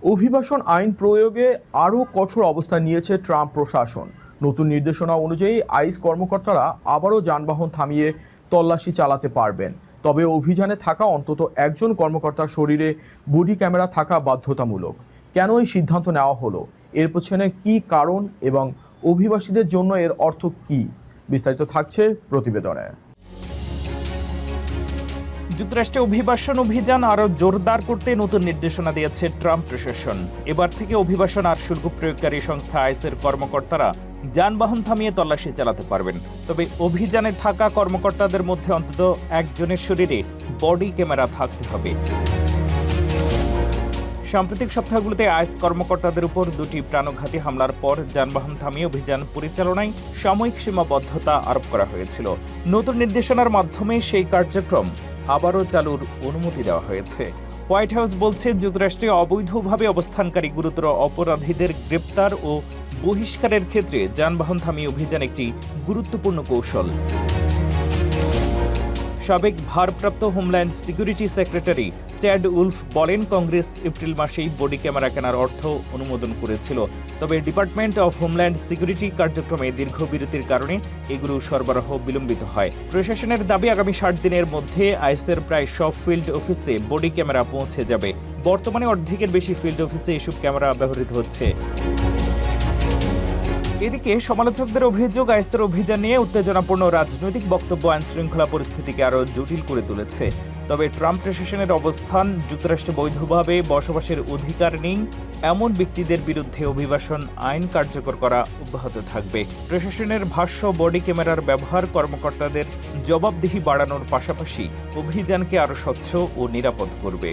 অভিবাসন আইন প্রয়োগে আরও কঠোর অবস্থান নিয়েছে ট্রাম্প প্রশাসন। নতুন নির্দেশনা অনুযায়ী আইস কর্মকর্তারা আবারও যানবাহন থামিয়ে তল্লাশি চালাতে পারবেন। তবে অভিযানে থাকা অন্তত একজন কর্মকর্তার শরীরে বডি ক্যামেরা থাকা বাধ্যতামূলক। কেন এই সিদ্ধান্ত নেওয়া হলো, এর পেছনে কী কারণ এবং অভিবাসীদের জন্য এর অর্থ কী, বিস্তারিত থাকছে প্রতিবেদনে। যুক্তরাষ্ট্রে অভিবাসন অভিযান আরও জোরদার করতে নতুন নির্দেশনা দিয়েছে ট্রাম্প প্রশাসন। এবার থেকে অভিবাসন আর শুল্ক প্রয়োগকারী সংস্থা আইসের কর্মকর্তারা যানবাহন থামিয়ে তল্লাশি চালাতে পারবেন। তবে অভিযানে থাকা কর্মকর্তাদের মধ্যে অন্তত একজনের শরীরে বডি ক্যামেরা থাকতে হবে। সাম্প্রতিক সপ্তাহগুলোতে আইস কর্মকর্তাদের উপর দুটি প্রাণঘাতী হামলার পর যানবাহন থামিয়ে অভিযান পরিচালনায় সাময়িক সীমাবদ্ধতা আরোপ করা হয়েছিল। নতুন নির্দেশনার মাধ্যমে সেই কার্যক্রম আবারও চালুর অনুমতি দেওয়া হয়েছে। হোয়াইট হাউস বলছে, যুক্তরাষ্ট্রে অবৈধভাবে অবস্থানকারী গুরুতর অপরাধীদের গ্রেপ্তার ও বহিষ্কারের ক্ষেত্রে যানবাহন থামিয়ে অভিযান একটি গুরুত্বপূর্ণ কৌশল। সাবেক ভারপ্রাপ্ত homeland security secretary Chad Wolf বলেন, কংগ্রেস এপ্রিল মাসেই বডি ক্যামেরা কেনার অর্থ অনুমোদন করেছিল। তবে ডিপার্টমেন্ট অফ হোমল্যান্ড সিকিউরিটি কার্যক্রমে দীর্ঘ বিরতির কারণে এগুলো সরবরাহ বিলম্বিত হয়। প্রশাসনের দাবি, আগামী 60 দিনের মধ্যে আইসের প্রায় সব ফিল্ড অফিসে বডি ক্যামেরা পৌঁছে যাবে। বর্তমানে অর্ধেকের বেশি ফিল্ড অফিসে এসব ক্যামেরা ব্যবহৃত হচ্ছে। এদিকে সমালোচকদের অভিযোগ, আইসের অভিযান নিয়ে উত্তেজনাপূর্ণ রাজনৈতিক বক্তব্য আইন শৃঙ্খলা পরিস্থিতিকে আরও জটিল করে তুলেছে। তবে ট্রাম্প প্রশাসনের অবস্থান, যুক্তরাষ্ট্রে বৈধভাবে বসবাসের অধিকার নেই এমন ব্যক্তিদের বিরুদ্ধে অভিবাসন আইন কার্যকর করা অব্যাহত থাকবে। প্রশাসনের ভাষ্য, বডি ক্যামেরার ব্যবহার কর্মকর্তাদের জবাবদিহি বাড়ানোর পাশাপাশি অভিযানকে আরও স্বচ্ছ ও নিরাপদ করবে।